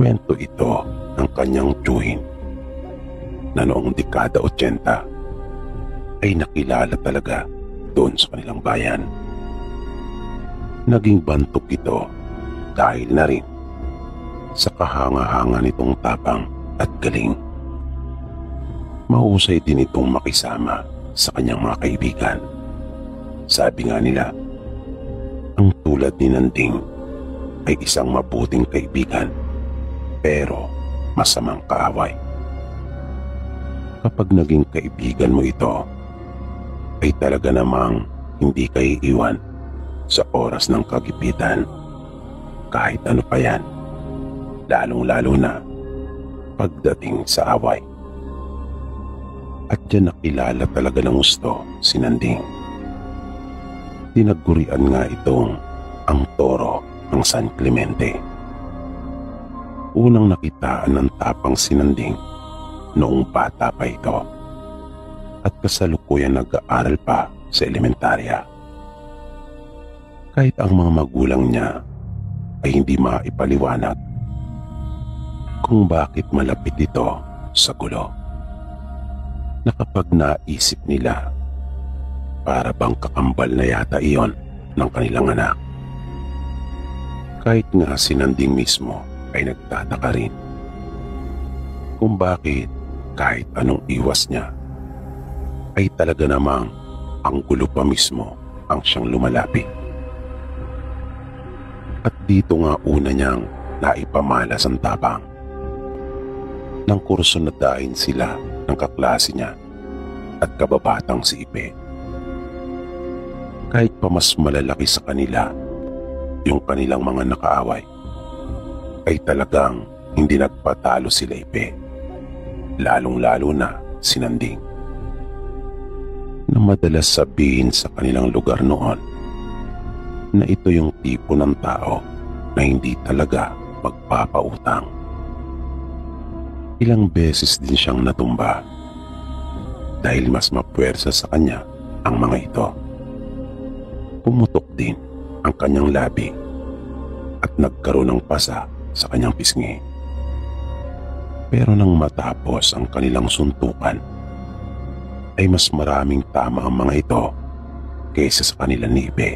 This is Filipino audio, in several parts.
Kwento ito ng kanyang tiyuhin na noong dekada 80 ay nakilala talaga doon sa kanilang bayan. Naging bantok ito dahil na rin sa kahanga-hanga nitong tapang at galing. Mahusay din itong makisama sa kanyang mga kaibigan. Sabi nga nila, ang tulad ni Nanding ay isang mabuting kaibigan pero masamang kaaway. Kapag naging kaibigan mo ito, ay talaga namang hindi ka iiwan sa oras ng kagipitan. Kahit ano pa yan, lalong-lalo na pagdating sa away. At dyan nakilala talaga ng gusto si Nanding. Tinagurian nga itong ang toro ng San Clemente. Unang nakitaan ng tapang si Nanding noong bata pa ito at kasalukuyan nag-aaral pa sa elementarya. Kahit ang mga magulang niya ay hindi maipaliwanag kung bakit malapit ito sa gulo, na kapag naisip nila, para bang kakambal na yata iyon ng kanilang anak. Kahit nga si Nanding mismo ay nagtataka rin kung bakit kahit anong iwas niya ay talaga namang ang gulo pa mismo ang siyang lumalapit. At dito nga una niyang naipamalas ang tapang. Nang kurso na dahin sila ng kaklase niya at kababatang si Ipe. Kahit pa mas malalaki sa kanila yung kanilang mga nakaaway, ay talagang hindi nagpatalo sila Ipe, lalong-lalo na si Nanding, na madalas sabihin sa kanilang lugar noon na ito yung tipo ng tao na hindi talaga magpapautang. Ilang beses din siyang natumba dahil mas mapuwersa sa kanya ang mga ito. Pumutok din ang kanyang labi at nagkaroon ng pasa sa kanyang pisngi. Pero nang matapos ang kanilang suntukan, ay mas maraming tama ang mga ito kaysa sa kanila ni Ipe.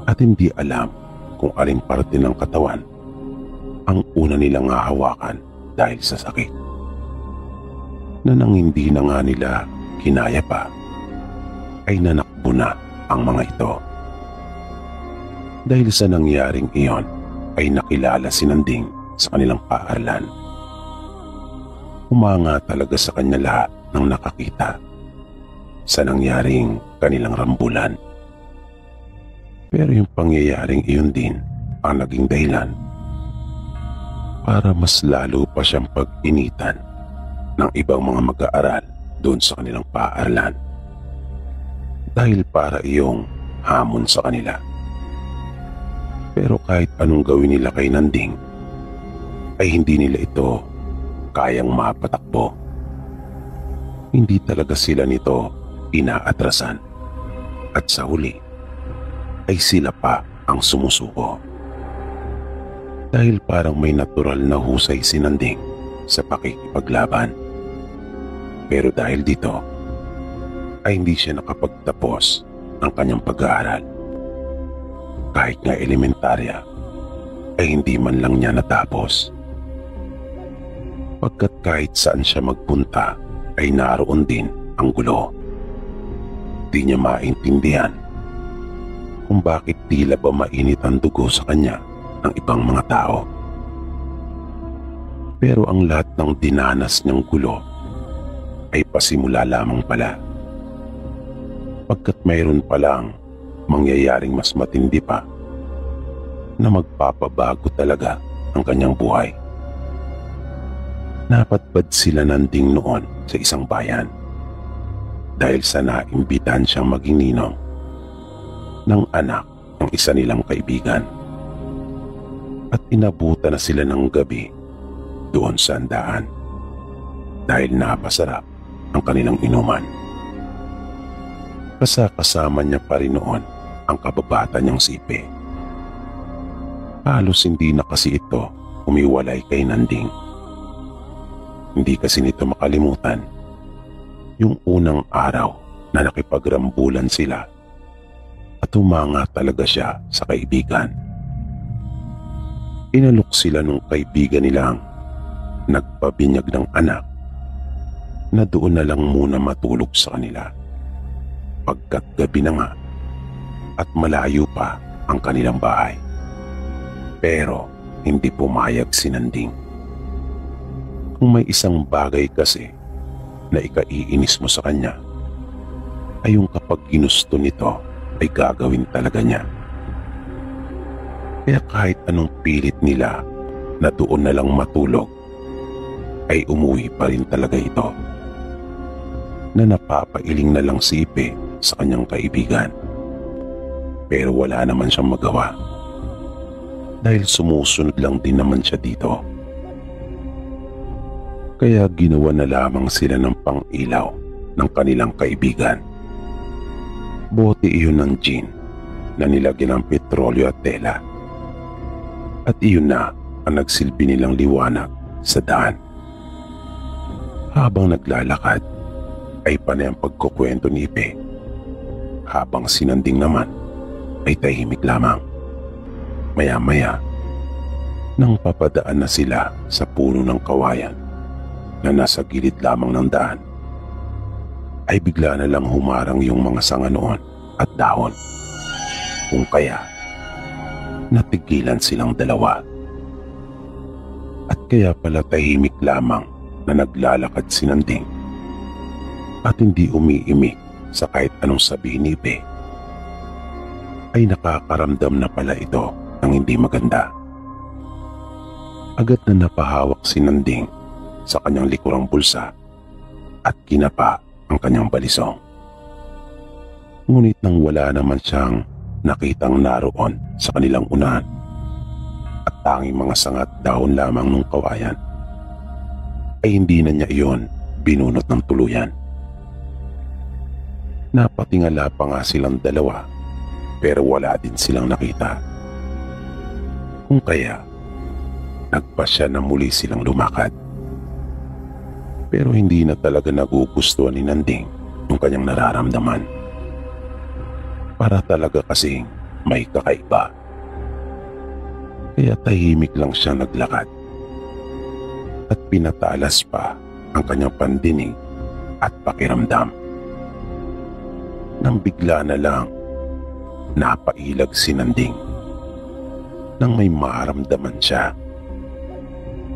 At hindi alam kung alin parte ng katawan ang una nilang hahawakan dahil sa sakit, na nang hindi na nga nila kinaya pa, ay nanakbo na ang mga ito. Dahil sa nangyaring iyon ay nakilala si Nanding sa kanilang paaralan. Humanga talaga sa kanya lahat ng nakakita sa nangyaring kanilang rambulan. Pero yung pangyayaring iyon din ang naging dahilan para mas lalo pa siyang pag-initan ng ibang mga mag-aaral doon sa kanilang paaralan. Dahil para iyong hamon sa kanila. Pero kahit anong gawin nila kay Nanding, ay hindi nila ito kayang mapatakbo. Hindi talaga sila nito inaatrasan. At sa huli, ay sila pa ang sumusuko. Dahil parang may natural na husay si Nanding sa pakikipaglaban. Pero dahil dito, ay hindi siya nakapagtapos ng kanyang pag-aaral. Kahit nga elementarya, ay hindi man lang niya natapos. Pagkat kahit saan siya magpunta, ay naroon din ang gulo. Di niya maintindihan kung bakit tila ba mainit ang dugo sa kanya ng ibang mga tao. Pero ang lahat ng dinanas niyang gulo ay pasimula lamang pala. Pagkat mayroon palang mangyayaring mas matindi pa na magpapabago talaga ang kanyang buhay. Napadpad sila Nanding noon sa isang bayan dahil sa naimbitahan siyang maging ninong ng anak ng isa nilang kaibigan. At inabutan na sila ng gabi doon sa handaan dahil napasarap ang kanilang inuman. Kasama niya pa rin noon ang kababata niyang si Ipe. Halos hindi na kasi ito humiwalay kay Nanding. Hindi kasi nito makalimutan yung unang araw na nakipagrambulan sila at humanga talaga siya sa kaibigan. Inalok sila nung kaibigan nilang nagpabinyag ng anak na doon na lang muna matulog sa kanila pagkat gabi na nga at malayo pa ang kanilang bahay. Pero hindi pumayag si Nanding. Kung may isang bagay kasi na ikaiinis mo sa kanya ay yung kapag ginusto nito ay gagawin talaga niya. Kaya kahit anong pilit nila na doon na lang matulog ay umuwi pa rin talaga ito, na napapailing na lang si Ipe sa kanyang kaibigan. Pero wala naman siyang magawa dahil sumusunod lang din naman siya dito. Kaya ginawa na lamang sila ng pang-ilaw ng kanilang kaibigan. Bote iyon ng gin na nilagyan ng petrolyo at tela. At iyon na ang nagsilbi nilang liwanag sa daan. Habang naglalakad ay panay ang pagkukwento ni Ipe, habang si Nanding naman ay tahimik lamang. Maya-maya nang papadaan na sila sa puno ng kawayan na nasa gilid lamang ng daan, ay bigla na lang humarang yung mga sanga noon at dahon. Kung kaya natigilan silang dalawa. At kaya pala tahimik lamang na naglalakad si Nanding at hindi umiimik sa kahit anong sabihin ni Ipe, ay nakakaramdam na pala ito ng hindi maganda. Agad na napahawak si Nanding sa kanyang likurang bulsa at kinapa ang kanyang balisong. Ngunit nang wala naman siyang nakitang naroon sa kanilang unahan at tanging mga sangat dahon lamang ng kawayan, ay hindi na niya iyon binunot ng tuluyan. Napatingala pa nga silang dalawa pero wala din silang nakita. Kung kaya nagpasya na muli silang lumakad. Pero hindi na talaga nagugustuhan ni Nanding yung kanyang nararamdaman. Para talaga kasing may kakaiba. Kaya tahimik lang siya naglakad at pinatalas pa ang kanyang pandinig at pakiramdam. Nang bigla na lang napailag si Nanding nang may maramdaman siya.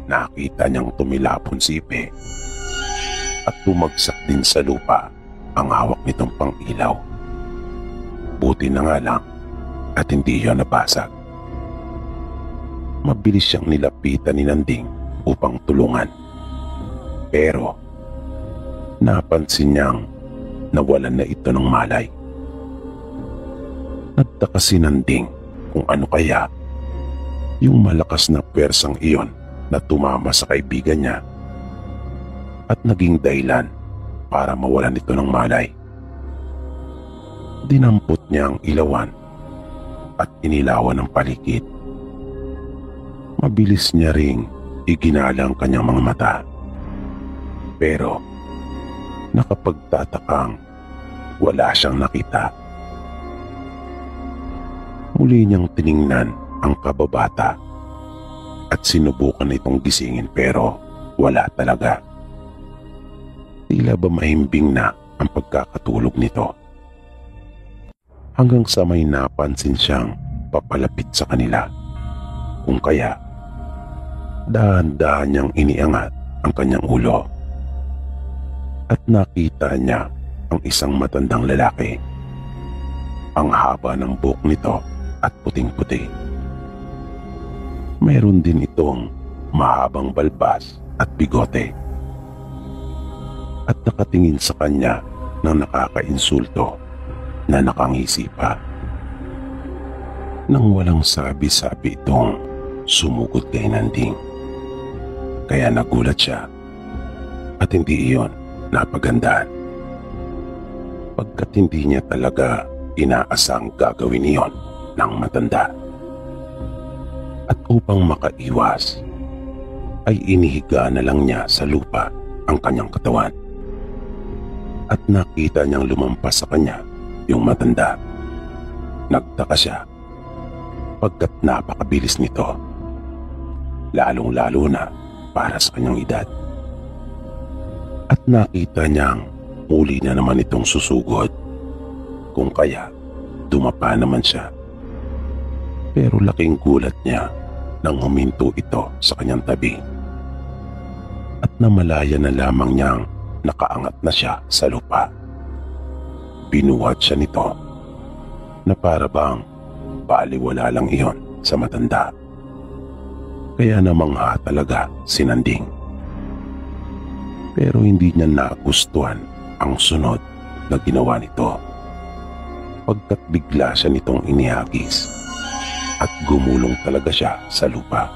Nakita niyang tumilapon si Ipe at bumagsak din sa lupa ang hawak nitong pang-ilaw. Buti na nga lang at hindi siya nabasag. Mabilis siyang nilapitan ni Nanding upang tulungan. Pero napansin niyang nawalan na ito ng malay. Nagtaka si Nanding kung ano kaya yung malakas na pwersang iyon na tumama sa kaibigan niya at naging dahilan para mawalan ito ng malay. Dinampot niya ang ilawan at inilawan ng paligid. Mabilis niya ring iginala ang kanyang mga mata. Pero nakapagtatakang wala siyang nakita. Muli niyang tiningnan ang kababata at sinubukan itong gisingin pero wala talaga. Tila ba mahimbing na ang pagkakatulog nito. Hanggang sa may napansin siyang papalapit sa kanila. Kung kaya, dahan-dahan niyang iniangat ang kanyang ulo. At nakita niya ang isang matandang lalaki. Ang haba ng buhok nito at puting-puti. Mayroon din itong mahabang balbas at bigote. At nakatingin sa kanya ng nakakainsulto na nakangisi pa. Nang walang sabi-sabi itong sumugod kay Nanding. Kaya nagulat siya at hindi iyon napagandahan. Pagkat hindi niya talaga inaasang gagawin iyon ng matanda. At upang makaiwas ay inihiga na lang niya sa lupa ang kanyang katawan. At nakita niyang lumampas sa kanya yung matanda. Nagtaka siya pagkat napakabilis nito, lalong-lalo na para sa kanyang edad. At nakita niyang muli na naman itong susugod, kung kaya dumapa naman siya. Pero laking gulat niya nang huminto ito sa kanyang tabi. At namalaya na lamang niyang nakaangat na siya sa lupa. Binuhat siya nito na para bang baliwala lang iyon sa matanda. Kaya namangha talaga si Nanding. Pero hindi niya nagustuhan ang sunod na ginawa nito, pagkat bigla siya nitong inihagis at gumulong talaga siya sa lupa.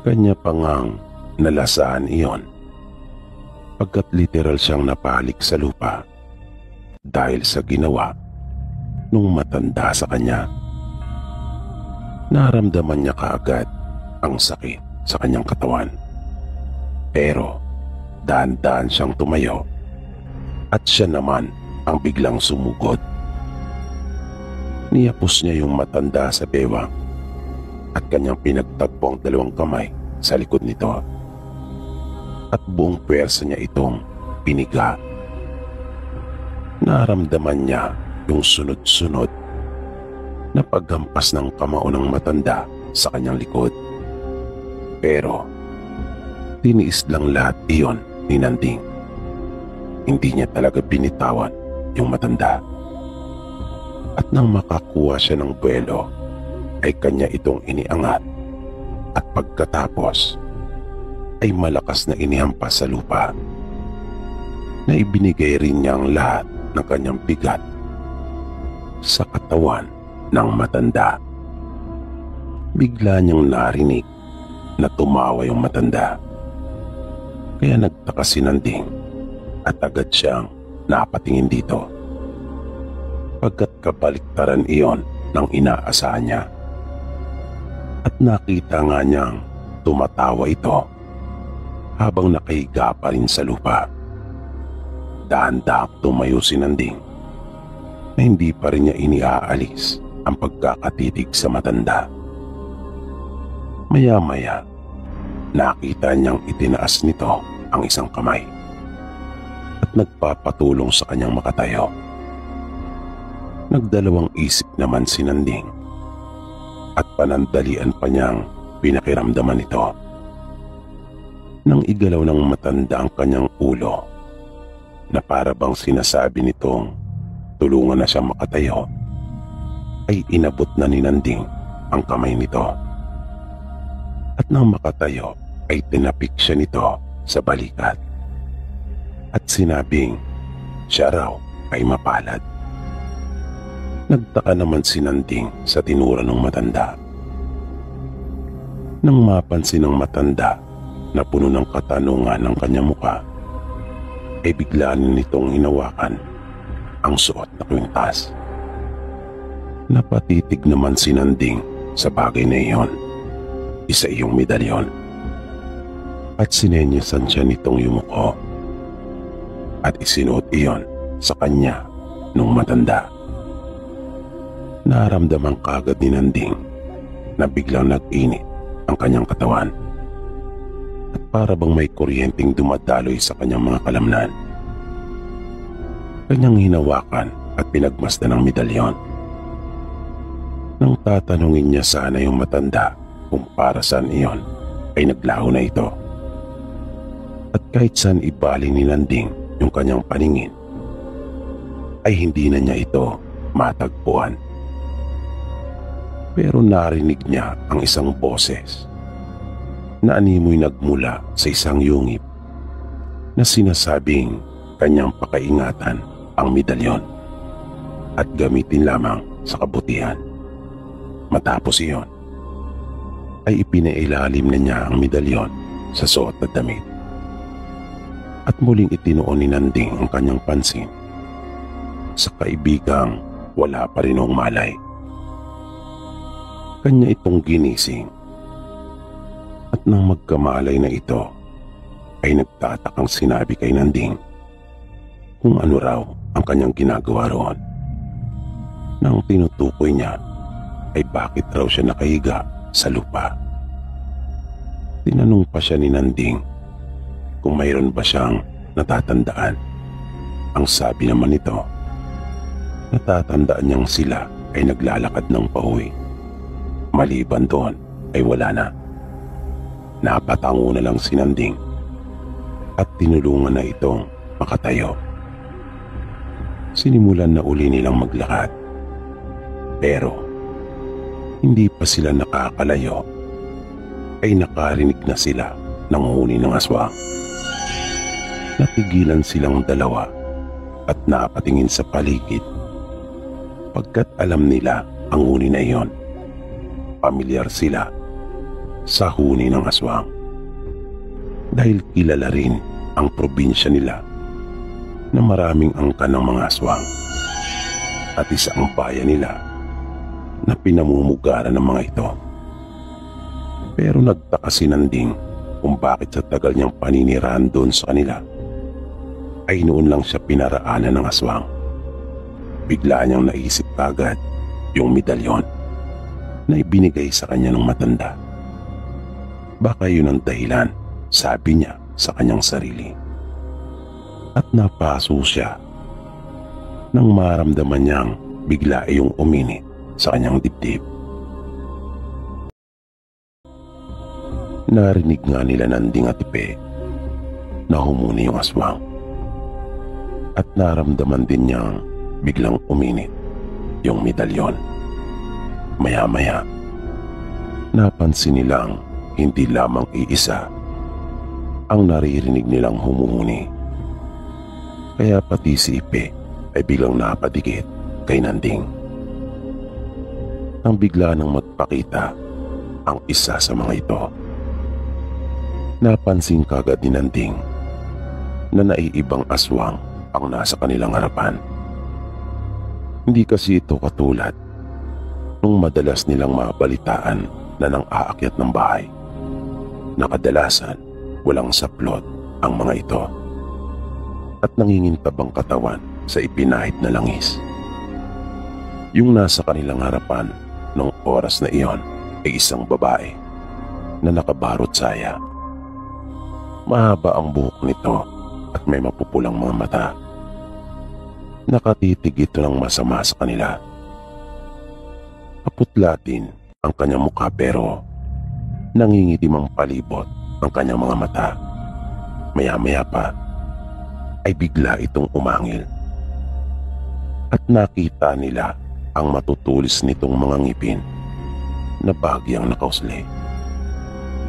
Kanya pa ngang nalasaan iyon, pagkat literal siyang napalik sa lupa dahil sa ginawa nung matanda sa kanya. Naramdaman niya kaagad ang sakit sa kanyang katawan. Pero dahan-dahan siyang tumayo at siya naman ang biglang sumugod. Niyapos niya yung matanda sa bewang at kanyang pinagtagpo ang dalawang kamay sa likod nito. At buong pwersa niya itong piniga. Naramdaman niya yung sunod-sunod na paghampas ng kamao ng matanda sa kanyang likod. Pero tiniis lang lahat iyon ni Nanding. Hindi niya talaga binitawan yung matanda. At nang makakuha siya ng buwelo, ay kanya itong iniangat at pagkatapos ay malakas na inihampas sa lupa, na ibinigay rin niya ang lahat ng kanyang bigat sa katawan ng matanda. Bigla niyang narinig na tumawa yung matanda. Kaya nagtaka si Nanding at agad siyang napatingin dito, pagkat kabaliktaran iyon ng inaasahan niya. At nakita nga niyang tumatawa ito habang nakahiga pa rin sa lupa. Dahan-dahang tumayo si Nanding na hindi pa rin niya iniaalis ang pagkakatitig sa matanda. Maya-maya, nakita niyang itinaas nito ang isang kamay at nagpapatulong sa kanyang makatayo. Nagdalawang isip naman si Nanding at panandalian pa niyang pinakiramdaman ito. Nang igalaw ng matanda ang kanyang ulo, na para bang sinasabi nitong tulungan na siya makatayo, ay inabot na ni Nanding ang kamay nito. At nang makatayo ay tinapik siya nito sa balikat at sinabing siya raw ay mapalad. Nagtaka naman si Nanding sa tinura ng matanda. Nang mapansin ng matanda na puno ng katanungan ng kanyang muka, ay bigla nitong hinawakan ang suot na kwintas. Napatitig naman si Nanding sa bagay na iyon, isa iyong medalyon, at sinenyasan siya nitong yumuko at isinuot iyon sa kanya nung matanda. Naramdaman kagad ni Nanding na biglang nag-init ang kanyang katawan at para bang may kuryenteng dumadaloy sa kanyang mga kalamnan. Kanyang hinawakan at pinagmasdan ang medalyon. Nang tatanungin niya sana yung matanda kung para saan iyon, ay naglaho na ito. At kahit saan ibaling ni Nanding yung kanyang paningin, ay hindi na niya ito matagpuan. Pero narinig niya ang isang boses na animoy nagmula sa isang yungib na sinasabing kanyang pakaingatan ang medalyon at gamitin lamang sa kabutihan. Matapos iyon, ay ipinailalim na niya ang medalyon sa suot na damit. At muling itinuon ni Nanding ang kanyang pansin sa kaibigang wala pa rin ng malay. Kanya itong ginising at At nang magkamalay na ito, ay nagtatakang sinabi kay Nanding kung ano raw ang kanyang ginagawa roon. Nang tinutukoy niya ay bakit raw siya nakahiga sa lupa. Tinanong pa siya ni Nanding kung mayroon ba siyang natatandaan. Ang sabi naman nito, natatandaan niyang sila ay naglalakad ng pauwi. Maliban doon ay wala na. Napatango na lang si Nanding at tinulungan na itong makatayo. Sinimulan na uli nilang maglakad. Pero hindi pa sila nakakalayo ay nakarinig na sila ng huni ng aswang. Natigilan silang dalawa at napatingin sa paligid pagkat alam nila ang huni na iyon. Pamilyar sila sa huni ng aswang dahil kilala rin ang probinsya nila na maraming angkan ng mga aswang at isa ang bayan nila na pinamumugaran ng mga ito. Pero nagtaka si Nanding kung bakit sa tagal niyang paninirahan doon sa kanila ay noon lang siya pinaraanan ng aswang. Bigla niyang naisip agad yung medalyon na ibinigay sa kanya ng matanda. Baka yun ang dahilan, sabi niya sa kanyang sarili. At napaso siya nang maramdaman niyang bigla iyong uminit sa kanyang dibdib. Narinig nga nila Nanding at Ipe na humuni yung aswang at naramdaman din niyang biglang uminit yung medalyon. Maya-maya, napansin nilang hindi lamang iisa ang naririnig nilang humuhuni. Kaya pati si Ipe ay biglang napadikit kay Nanding. Nang bigla nang magpakita ang isa sa mga ito, napansin kagad ni Nanding na naiibang aswang ang nasa kanilang harapan. Hindi kasi ito katulad nung madalas nilang mabalitaan na nang aakyat ng bahay, na kadalasan walang saplot ang mga ito at nangingintabang katawan sa ipinahid na langis. Yung nasa kanilang harapan noong oras na iyon ay isang babae na nakabarot saya. Mahaba ang buhok nito at may mapupulang mga mata. Nakatitig ito ng masama sa kanila. Kaputla din ang kanyang mukha pero nangingitim ang palibot ang kanyang mga mata. Maya-maya pa ay bigla itong umangil at nakita nila ang matutulis nitong mga ngipin na bahagyang nakausli.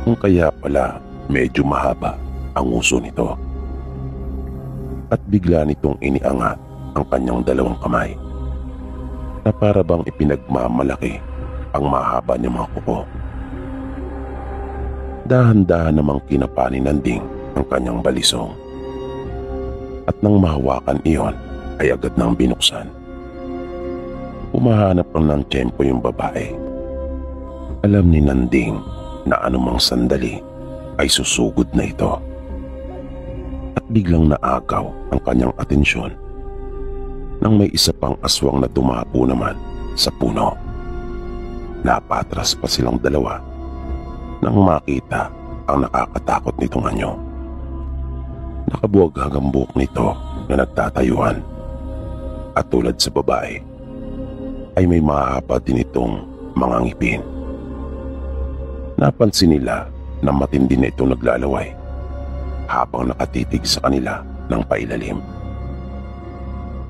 Kung kaya pala medyo mahaba ang uso nito. At bigla nitong iniangat ang kanyang dalawang kamay na para bang ipinagmamalaki ang mahaba niyang mga kuko. Dahan-dahan namang kinapa ni Nanding ang kanyang balisong. At nang mahawakan iyon ay agad nang binuksan. Umahanap lang ng tiyempo yung babae. Alam ni Nanding na anumang sandali ay susugod na ito. At biglang naagaw ang kanyang atensyon nang may isa pang aswang na tumapo naman sa puno. Napatras pa silang dalawa nang makita ang nakakatakot nitong anyo. Nakabuwag hanggang buhok nito na nagtatayuan at tulad sa babae ay may mahaba din itong mga ngipin. Napansin nila na matindi na itong naglalaway habang nakatitig sa kanila ng pailalim.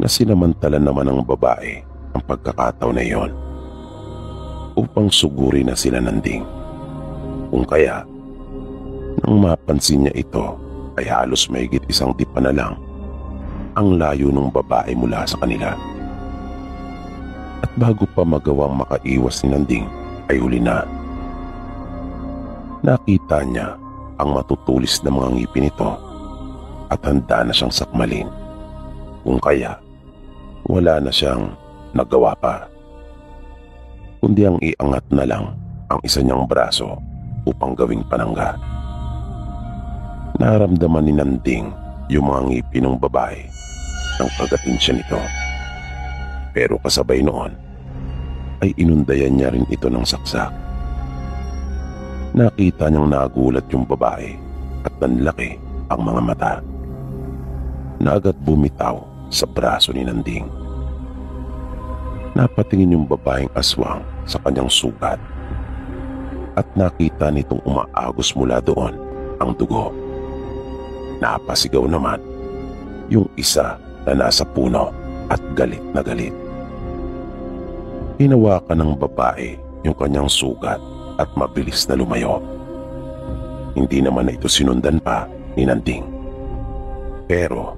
Nasinamantala naman ng babae ang pagkakataon na iyon upang suguri na sila Nanding. Kung kaya, nang mapansin niya ito ay halos mahigit isang dipa na lang ang layo ng babae mula sa kanila. At bago pa magawang makaiwas ni Nanding ay huli na. Nakita niya ang matutulis na mga ngipin nito at handa na siyang sakmalin. Kung kaya, wala na siyang nagawa pa kundi ang iangat na lang ang isa niyang braso upang gawing panangga. Naramdaman ni Nanding yung mga ngipin ng babae nang kagatin siya nito. Pero kasabay noon ay inundayan niya rin ito ng saksak. Nakita niyang nagulat yung babae at nanlaki ang mga mata na agad bumitaw sa braso ni Nanding. Napatingin yung babaeng aswang sa kanyang sugat at nakita nitong umaagos mula doon ang dugo. Napasigaw naman yung isa na nasa puno at galit na galit. Hinawakan ng babae yung kanyang sugat at mabilis na lumayo. Hindi naman na ito sinundan pa ni Nanding. Pero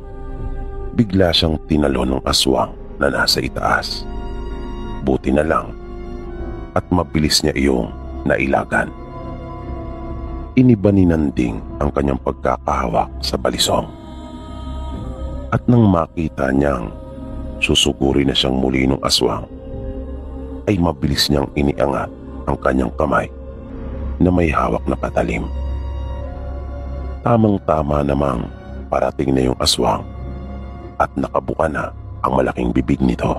bigla siyang tinalon ng aswang na nasa itaas. Buti na lang at mabilis niya iyong nailagan. Iniba ni Nanding ang kanyang pagkakahawak sa balisong. At nang makita niyang susuguri na siyang muli ng aswang, ay mabilis niyang iniangat ang kanyang kamay na may hawak na patalim. Tamang-tama namang parating na yung aswang at nakabuka na ang malaking bibig nito.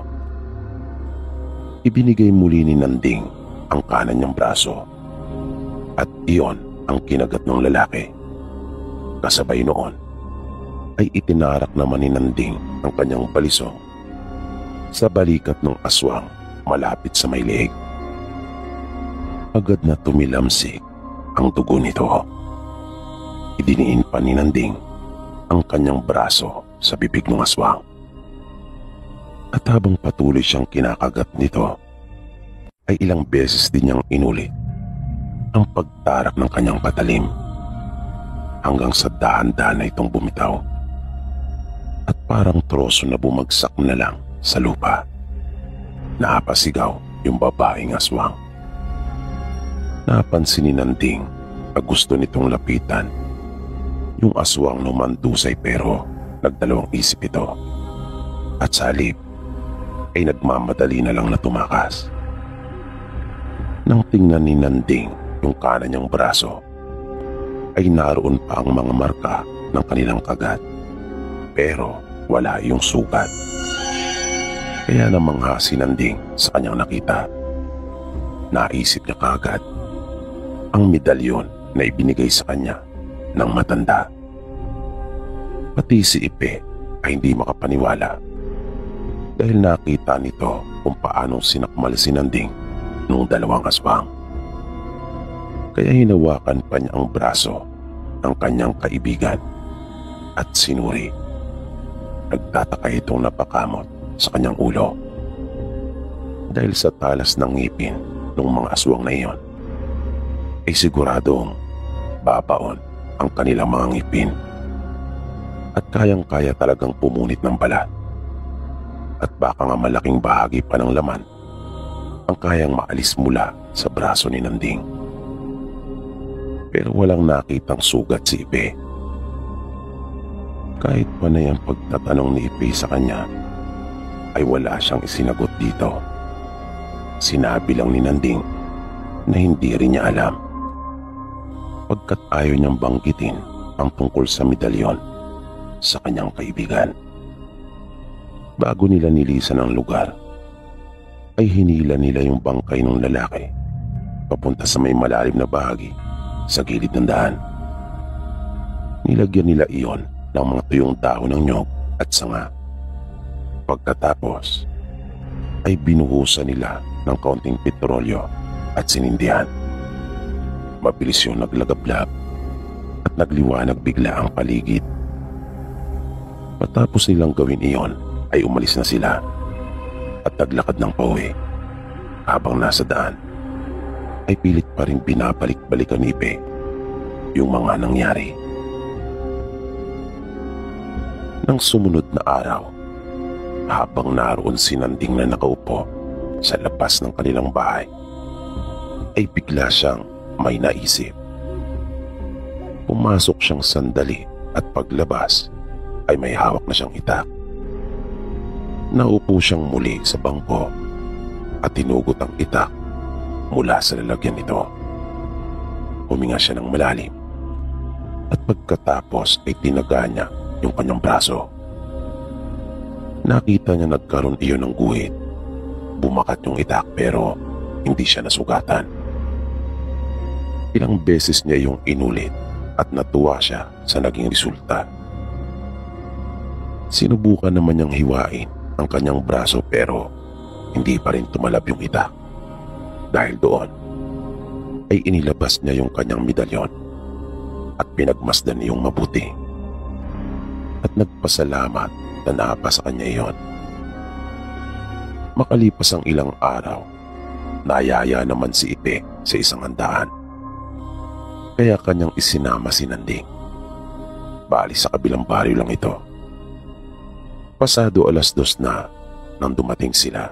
Ibinigay muli ni Nanding ang kanan niyang braso at iyon ang kinagat ng lalaki. Kasabay noon ay itinarak naman ni Nanding ang kanyang balisong sa balikat ng aswang malapit sa may leeg. Agad na tumilamsik ang dugo nito. Idiniin pa ni Nanding ang kanyang braso sa bibig ng aswang. At habang patuloy siyang kinakagat nito, ay ilang beses din niyang inulit ang pagtarak ng kanyang patalim hanggang sa dahan-dahan na itong bumitaw at parang troso na bumagsak na lang sa lupa. Napasigaw yung babaeng aswang. Napansin ni Nanding na gusto nitong lapitan yung aswang na mandusay pero nagdalawang isip ito at sa halip ay nagmamadali na lang na tumakas. Nang tingnan ni Nanding yung kanan niyang braso, ay naroon pa ang mga marka ng kanilang kagat, pero wala yung sugat. Kaya namangha si Nanding sa kanyang nakita. Naisip niya kaagad ang medalyon na ibinigay sa kanya ng matanda. Pati si Ipe ay hindi makapaniwala dahil nakita nito kung paano sinakmal si Nanding nung dalawang aswang. Kaya hinawakan pa niya ang braso ng kanyang kaibigan at sinuri. Nagtataka itong napakamot sa kanyang ulo dahil sa talas ng ngipin ng mga aswang na iyon ay siguradong babaon ang kanilang mga ngipin at kayang-kaya talagang pumunit ng balat at baka nga malaking bahagi pa ng laman ang kayang maalis mula sa braso ni Nanding. Pero walang nakitang sugat si Ipe. Kahit panay ang pagtatanong ni Ipe sa kanya, ay wala siyang isinagot dito. Sinabi lang ni Nanding na hindi rin niya alam, pagkat ayaw niyang banggitin ang tungkol sa medalyon sa kanyang kaibigan. Bago nila nilisan ang lugar, ay hinila nila yung bangkay ng lalaki papunta sa may malalim na bahagi sa gilid ng daan. Nilagyan nila iyon ng mga tuyong dahon ng nyog at sanga. Pagkatapos ay binuhusan nila ng kaunting petrolyo at sinindihan. Mabilis yung naglagablab at nagliwanag bigla ang paligid. Matapos nilang gawin iyon ay umalis na sila at naglakad ng pauwi. Habang nasa daan ay pilit pa rin binabalik-balikan ni Ipe yung mga nangyari. Nang sumunod na araw, habang naroon si Nanding na nakaupo sa labas ng kanilang bahay, ay bigla siyang may naisip. Pumasok siyang sandali at paglabas ay may hawak na siyang itak. Naupo siyang muli sa bangko at tinugot ang itak mula sa lalagyan nito. huminga siya ng malalim at pagkatapos ay tinaga niya yung kanyang braso. Nakita niya nagkaroon iyon ng guhit. Bumakat yung itak pero hindi siya nasugatan. Ilang beses niya yung inulit at natuwa siya sa naging resulta. Sinubukan naman niyang hiwain ang kanyang braso pero hindi pa rin tumalab yung itak. Dahil doon ay inilabas niya yung kanyang medalyon at pinagmasdan niyong mabuti. At nagpasalamat na naapa sa kanya iyon. Makalipas ang ilang araw, nayaya naman si Ipe sa isang handaan. Kaya kanyang isinama si Nanding. Bali sa kabilang baryo lang ito. Pasado 2:00 na nang dumating sila.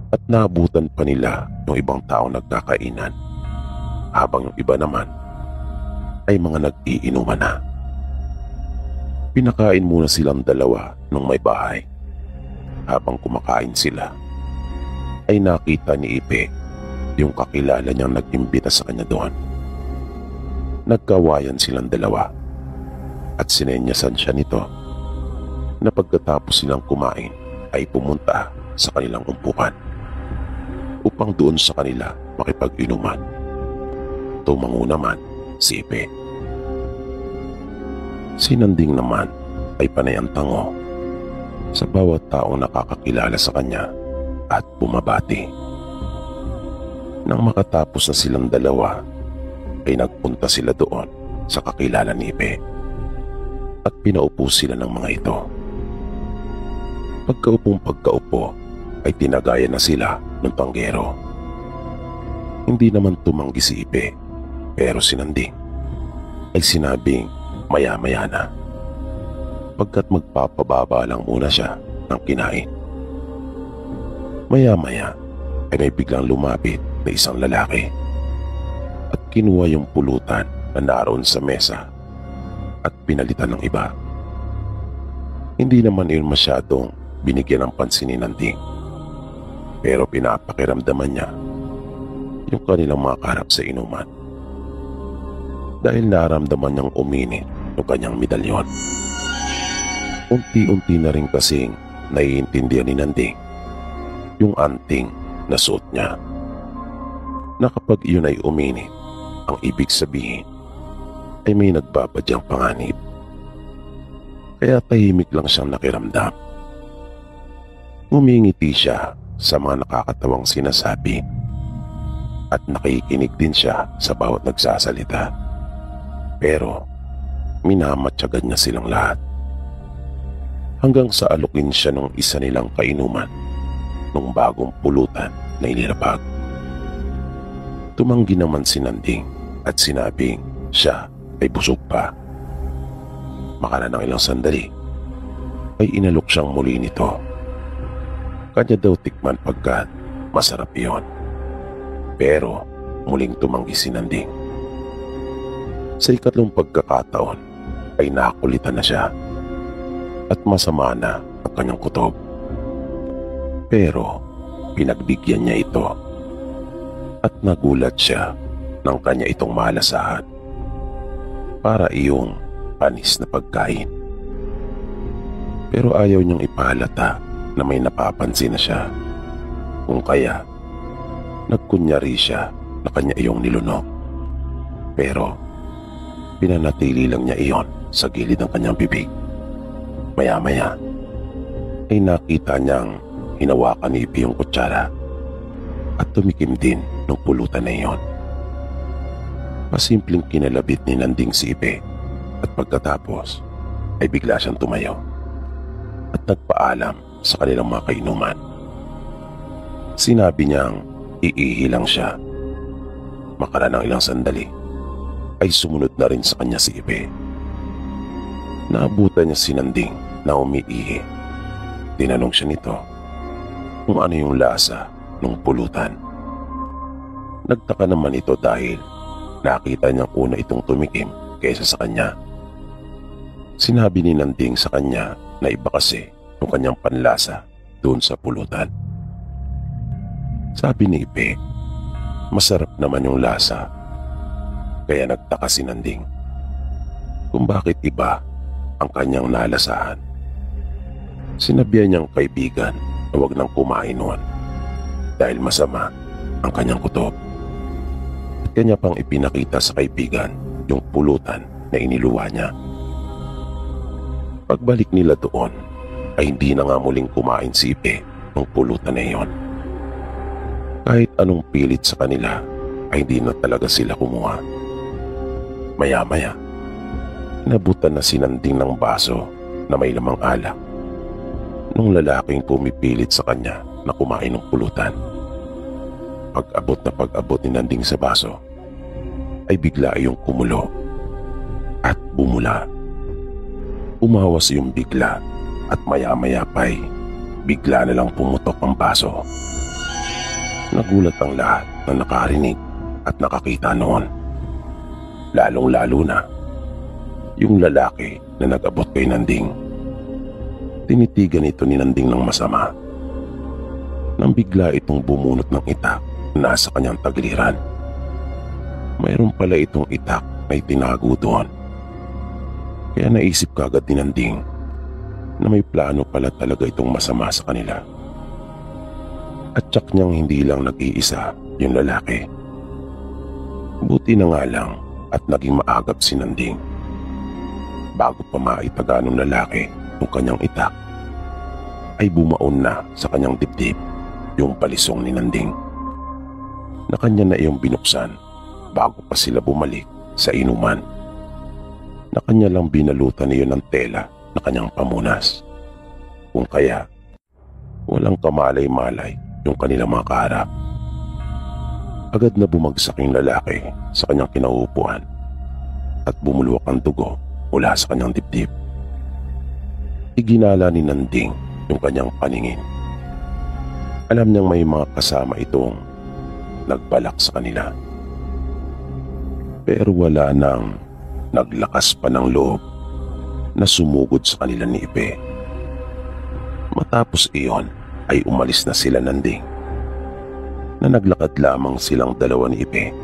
At naabutan pa nila yung ibang taong nagkakainan, habang yung iba naman ay mga nag-iinuman na. Pinakain muna silang dalawa nung may bahay. Habang kumakain sila, ay nakita ni Ipe yung kakilala niyang nag-imbita sa kanya doon. Nagkawayan silang dalawa at sinenyasan siya nito na pagkatapos silang kumain ay pumunta sa kanilang umpukan upang doon sa kanila makipag-inuman. Tumango naman si Ipe. Si Nanding naman ay panay ang tango sa bawat taong nakakakilala sa kanya at bumabati. Nang makatapos na silang dalawa, ay nagpunta sila doon sa kakilala ni Ipe at pinaupo sila ng mga ito. Pagkaupo ay tinagayan na sila ng tanggero. Hindi naman tumanggi si Ipe pero si Nanding ay sinabing maya-maya na, pagkat magpapababa lang muna siya ng kinain. Maya-maya ay may biglang lumapit na isang lalaki at kinuha yung pulutan na naroon sa mesa at pinalitan ng iba. Hindi naman yun masyadong binigyan ng pansin ni Nanding, pero pinapakiramdaman niya yung kanilang mga kaharap sa inuman dahil naramdaman niyang uminit yung kanyang medalyon. Unti-unti na rin kasing naiintindihan ni Nanding yung anting na suot niya, na kapag iyon ay uminit, ang ibig sabihin ay may nagbabadyang panganib. Kaya tahimik lang siyang nakiramdam. Ngumingiti siya sa mga nakakatawang sinasabi at nakikinig din siya sa bawat nagsasalita. Pero minamatyagan niya silang lahat hanggang sa alukin siya ng isa nilang kainuman ng bagong pulutan na inilapag. Tumanggi naman si Nanding at sinabing siya ay busog pa. Makala ng ilang sandali ay inalok siyang muli nito. Kanya daw tikman pagkat masarap iyon. Pero muling tumanggi si Nanding. Sa ikatlong pagkakataon ay nakulitan na siya at masama na ang kanyang kutob. Pero pinagbigyan niya ito at nagulat siya ng kanya itong malasahan para iyong panis na pagkain. Pero ayaw niyang ipahalata na may napapansin na siya, kung kaya nagkunyari siya na kanya iyong nilunok. Pero pinanatili lang niya iyon sa gilid ng kanyang bibig. Maya-maya ay nakita niyang hinawakan ni Ipe yung kutsara at tumikim din ng pulutan na iyon. Pasimpleng kinalabit ni Nanding si Ipe at pagkatapos ay bigla siyang tumayo at nagpaalam sa kanilang mga kainuman. Sinabi niyang iihi lang siya. Makala ng ilang sandali ay sumunod na rin sa kanya si Ipe. Naabutan niya si Nanding na umiihi. Tinanong siya nito kung ano yung lasa ng pulutan. Nagtaka naman ito dahil nakita niyang una itong tumikim kaysa sa kanya. Sinabi ni Nanding sa kanya na iba kasi yung kanyang panlasa doon sa pulutan. Sabi ni Ipe, masarap naman yung lasa Kaya nagtaka si Nanding kung bakit iba ang kanyang nalasahan. Sinabihan niyang kaibigan na huwag nang kumain noon dahil masama ang kanyang kutob. At kanya pang ipinakita sa kaibigan yung pulutan na iniluwa niya. Pagbalik nila doon ay hindi na nga muling kumain si Ipe ng pulutan na iyon. Kahit anong pilit sa kanila ay hindi na talaga sila kumuha. Maya-maya, inabutan na si Nanding ng baso na may lamang alak nung lalaking pumipilit sa kanya na kumain ng pulutan. Pag-abot ni Nanding sa baso ay bigla iyong kumulo at bumula. Umawas yung bigla at maya-maya pa'y bigla na lang pumutok ang baso. Nagulat ang lahat na nakarinig at nakakita noon. Lalong-lalo na yung lalaki na nag-abot kay Nanding. Tinitigan ito ni Nanding ng masama nang bigla itong bumunot ng itak na nasa kanyang tagiliran. Mayroon pala itong itak na itinago doon. Kaya naisip kagad ni Nanding na may plano pala talaga itong masama sa kanila. At tsak niyang hindi lang nag-iisa yung lalaki. Buti na nga lang at naging maagap si Nanding. Bago pa maitaga ng lalaki yung kanyang itak, ay bumaon na sa kanyang dibdib yung palisong ni Nanding na kanya na iyong binuksan bago pa sila bumalik sa inuman. Na kanya lang binalutan niyo ng tela na kanyang pamunas. Kung kaya, walang kamalay-malay yung kanilang mga kaharap. Agad na bumagsak yung lalaki sa kanyang kinauupuan at bumulwak ang dugo mula sa kanyang dibdib. Iginala ni Nanding yung kanyang paningin. Alam niyang may mga kasama itong nagbalak sa kanila. Pero wala nang naglakas pa ng loob na sumugod sa kanila ni Ipe. Matapos iyon ay umalis na sila Nanding, na naglakad lamang silang dalawa ni Ipe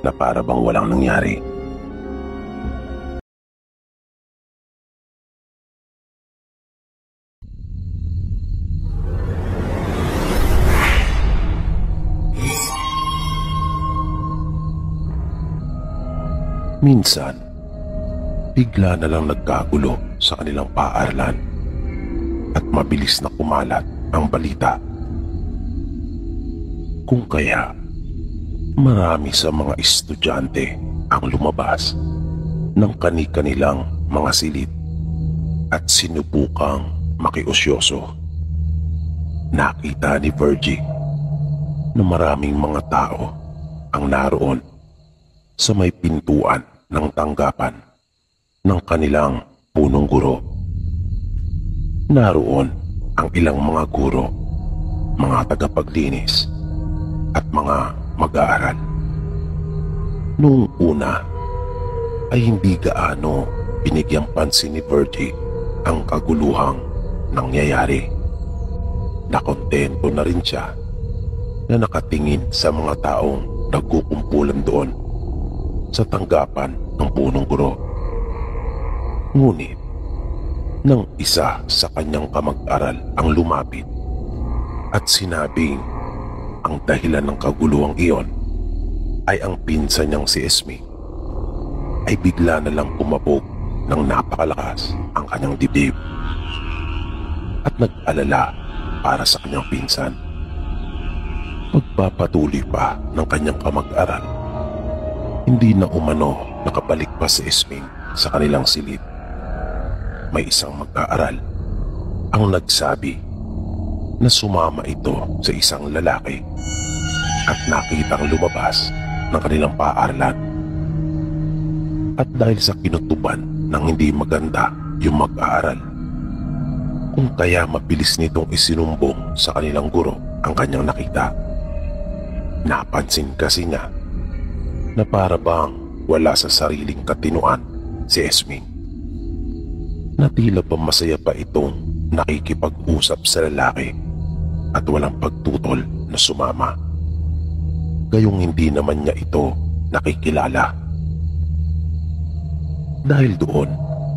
na para bang walang nangyari. Minsan, bigla na lang nagkagulo sa kanilang paaralan at mabilis na kumalat ang balita. Kung kaya, marami sa mga estudyante ang lumabas ng kani-kanilang mga silid at sinubukang makiusyoso. Nakita ni Virgie na maraming mga tao ang naroon sa may pintuan ng tanggapan ng kanilang punong guro. Naroon ang ilang mga guro, mga tagapaglinis at mga mag-aaral. Noong una ay hindi gaano binigyang pansin ni Virgie ang kaguluhang nangyayari. Nakontento na rin siya na nakatingin sa mga taong nagkukumpulan doon sa tanggapan ng punong guro. Ngunit, nang isa sa kanyang kamag-aral ang lumapit at sinabing ang dahilan ng kaguluhang iyon ay ang pinsan niyang si Esme, ay bigla na lang kumabog ng napakalakas ang kanyang dibdib at nag-alala para sa kanyang pinsan. Pagpapatuloy pa ng kanyang kamag-aral, hindi na umano nakabalik pa si Esme sa kanilang silid. May isang mag-aaral ang nagsabi na sumama ito sa isang lalaki at nakitang lumabas ng kanilang paaralan. At dahil sa kinutuban ng hindi maganda yung mag-aaral, kung kaya mabilis nitong isinumbong sa kanilang guro ang kanyang nakita. Napansin kasi niya na para bang wala sa sariling katinuan si Esme. Na tila pa masaya pa itong nakikipag-usap sa lalaki at walang pagtutol na sumama. Gayong hindi naman niya ito nakikilala Dahil doon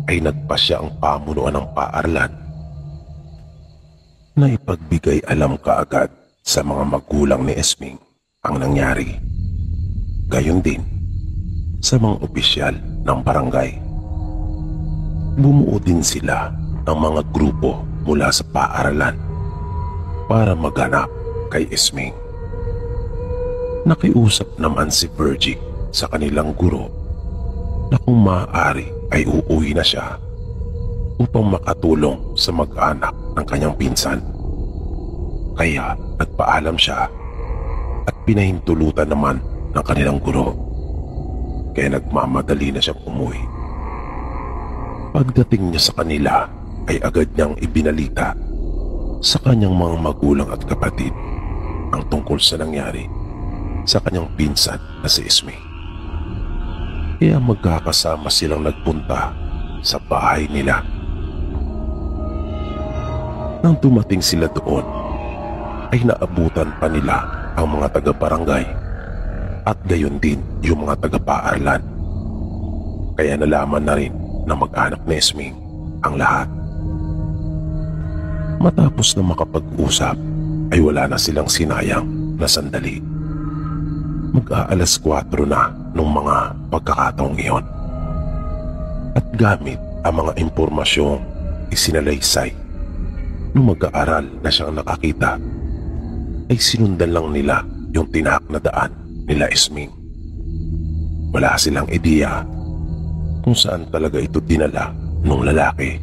ay nagpasya ang pamunuan ng paaralan na ipagbigay alam kaagad sa mga magulang ni Esming ang nangyari. Gayon din sa mga opisyal ng barangay. Bumuo din sila ng mga grupo mula sa paaralan para maghanap kay Esming. Nakiusap naman si Virgie sa kanilang guro na kung maaari ay uuwi na siya upang makatulong sa mag-anak ng kanyang pinsan. Kaya nagpaalam siya at pinahintulutan naman ng kanilang guro. Kaya nagmamadali na siyang umuwi. Pagdating niya sa kanila ay agad niyang ibinalita sa kanyang mga magulang at kapatid ang tungkol sa nangyari sa kanyang pinsan na si Esming. Kaya magkakasama silang nagpunta sa bahay nila. Nang dumating sila doon, ay naabutan pa nila ang mga taga-barangay at gayon din yung mga taga-paaralan. Kaya nalaman na rin na mag-anak ni Esming ang lahat. Matapos na makapag-usap, ay wala na silang sinayang na sandali. Mag-aalas 4 na nung mga pagkakataong iyon. At gamit ang mga impormasyong isinalaysay nung mag-aaral na siyang nakakita, ay sinundan lang nila yung tinahak na daan nila Esming. Wala silang ideya kung saan talaga ito dinala nung lalaki.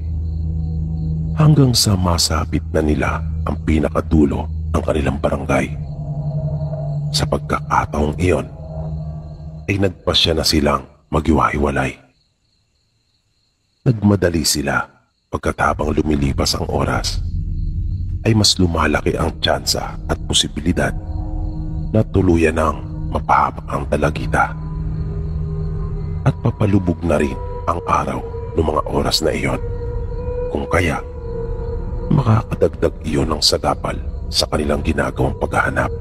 Hanggang sa masapit na nila ang pinakadulo ng kanilang barangay. Sa pagkakataong iyon, ay nagpasya na silang maghiwa-hiwalay. Nagmadali sila pagkatabang lumilipas ang oras, ay mas lumalaki ang tsansa at posibilidad na tuluyan ng mapahamak ang dalagita. At papalubog na rin ang araw ng mga oras na iyon. Kung kaya, makakadagdag iyon ng sagapal sa kanilang ginagawang paghahanap.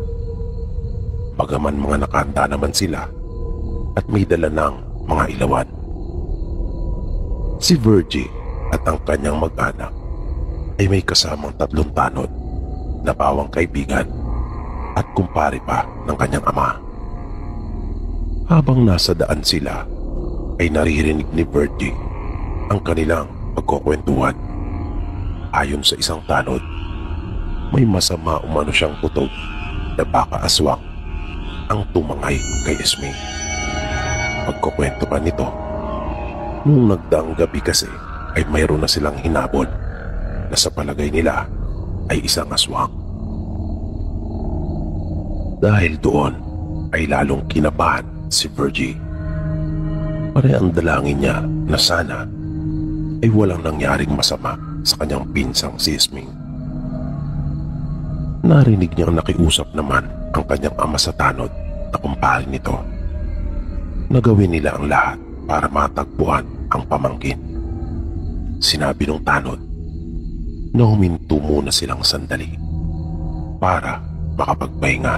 Bagaman mga nakahanda naman sila at may dala ng mga ilawan. Si Virgie at ang kanyang mag-anak ay may kasamang 3 tanod na bawang kaibigan at kumpare pa ng kanyang ama. Habang nasa daan sila, ay naririnig ni Virgie ang kanilang pagkukwentuhan. Ayon sa isang tanod, may masama umano siyang kutob na baka aswang ang tumangay kay Esming. Pagkukwento pa nito, nung nagdaang gabi kasi ay mayroon na silang hinabol na sa palagay nila ay isang aswang. Dahil doon ay lalong kinabahan si Virgie. Pare ang dalangin niya na sana ay walang nangyaring masama sa kanyang pinsang si Esming. Narinig niyang nakiusap naman ang kanyang ama sa tanod na kumpare nito na gawin nila ang lahat para matagpuan ang pamangkin. Sinabi ng tanod na huminto muna silang sandali para makapagpahinga.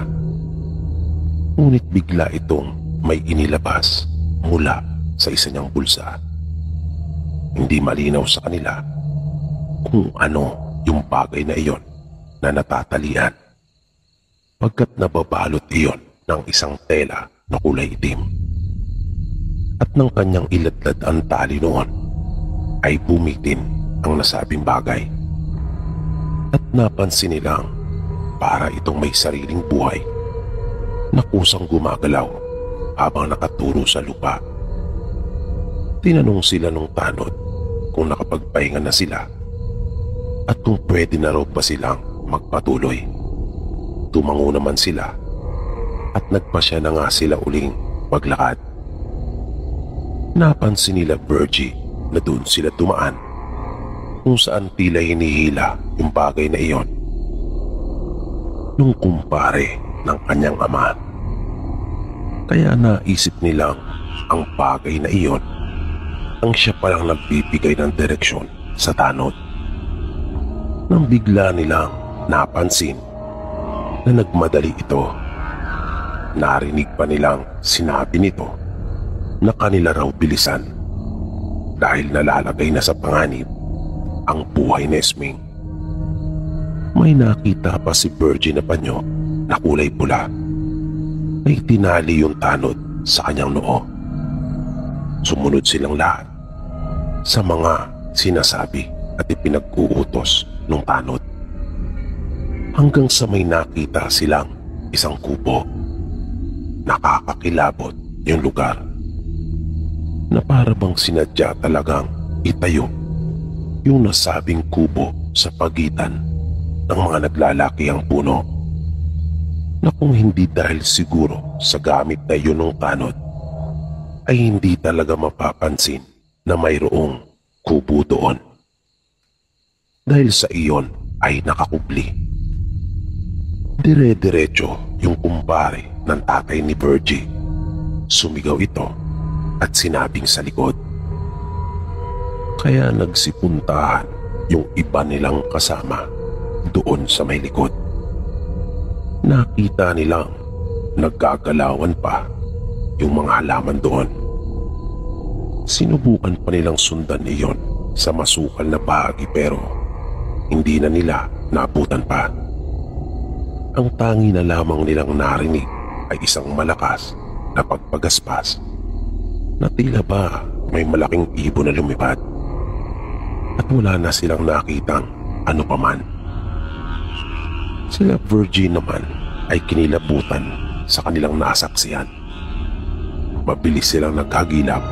Ngunit bigla itong may inilabas mula sa isa niyang bulsa. Hindi malinaw sa kanila kung ano yung bagay na iyon na natatalian, pagkat nababalot iyon ng isang tela na kulay itim. At nang kanyang iladlad ang tali noon, ay bumitin ang nasabing bagay. At napansin nilang para itong may sariling buhay na kusang gumagalaw habang nakaturo sa lupa. Tinanong sila nung tanod kung nakapagpahinga na sila at kung pwede na raw ba silang magpatuloy. Tumango naman sila at nagpasya na nga sila uling maglakad. Napansin nila Virgie na doon sila tumaan kung saan tila hinihila yung bagay na iyon nung kumpare ng kanyang ama. Kaya naisip nilang ang bagay na iyon ang siya palang nagbibigay ng direksyon sa tanod. Nang bigla nilang napansin na nagmadali ito, narinig pa nilang sinabi nito na kanila raw bilisan dahil nalalagay na sa panganib ang buhay ni Esming. May nakita pa si Virgie na panyo na kulay pula. May tinali yung tanod sa kanyang noo. Sumunod silang lahat sa mga sinasabi at ipinag-uutos ng tanod. Hanggang sa may nakita silang isang kubo. Nakakakilabot yung lugar na para bang sinadya talagang itayo yung nasabing kubo sa pagitan ng mga naglalakihang puno, na kung hindi dahil siguro sa gamit na yun ng tanod ay hindi talaga mapapansin na mayroong kubo doon. Dahil sa iyon ay nakakubli. Dire-diretso yung kumpare ng tatay ni Virgie. Sumigaw ito at sinabing sa likod. Kaya nagsipuntahan yung iba nilang kasama doon sa may likod. Nakita nilang naggagalawan pa yung mga halaman doon. Sinubukan pa nilang sundan iyon sa masukal na bahagi pero hindi na nila naabutan pa. Ang tangi na lamang nilang narinig ay isang malakas na pagpagaspas na tila ba may malaking ibon na lumipad, at wala na silang nakitang ano paman. Sila Virgie naman ay kinilabutan sa kanilang nasaksihan. Mabilis silang naghagilap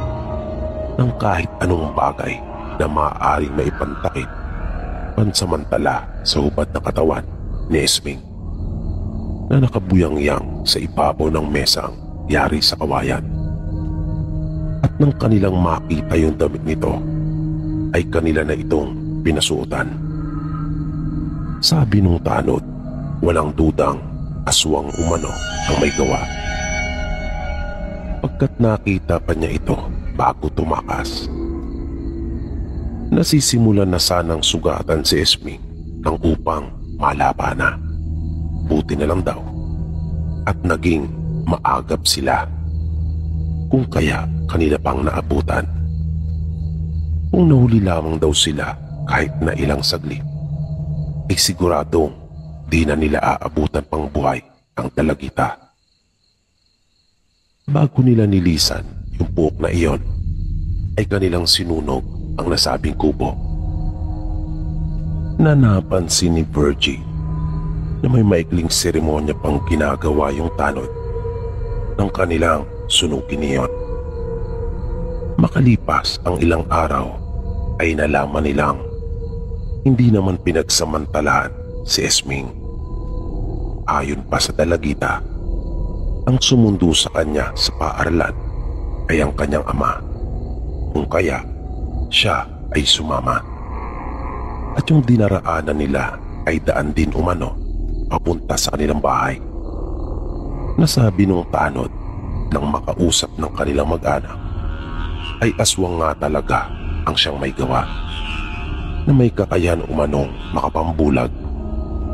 ng kahit anong bagay na maaaring maipantakip pansamantala sa hubad na katawan ni Esming na nakabuyang-yang sa ibabaw ng mesang yari sa kawayan. At nang kanilang makita yung damit nito ay kanila na itong pinasuotan. Sabi nung tanod, walang dudang aswang umano ang may gawa. Pagkat nakita pa niya ito bago tumakas, nasisimulan na sanang sugatan si Esming nang upang malaba na. Buti na lang daw at naging maagap sila, kung kaya kanila pang naabutan. Kung nahuli lamang daw sila kahit na ilang saglit, ay siguradong di na nila aabutan pang buhay ang dalagita. Bago nila nilisan yung buhok na iyon, ay kanilang sinunog ang nasabing kubo. Na napansin ni Virgie na may maikling seremonya pang ginagawa yung tanod ng kanilang sunugin niyon. Makalipas ang ilang araw ay nalaman nilang hindi naman pinagsamantalahan si Esming. Ayon pa sa dalagita, ang sumundo sa kanya sa paaralan ay ang kanyang ama, kung kaya siya ay sumama. At yung dinaraanan nila ay daan din umano papunta sa kanilang bahay. Nasabi nung tanod nang makausap ng kanilang mag-anak ay aswang nga talaga ang siyang may gawa, na may kakayahan umanong makapambulag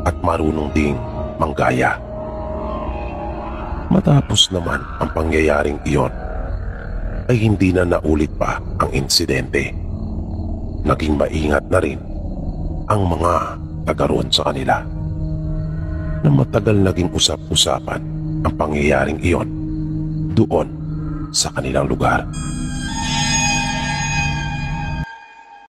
at marunong ding manggaya. Matapos naman ang pangyayaring iyon ay hindi na naulit pa ang insidente. Naging maingat na rin ang mga taga roon sa kanila, na matagal naging usap-usapan ang pangyayaring iyon doon sa kanilang lugar.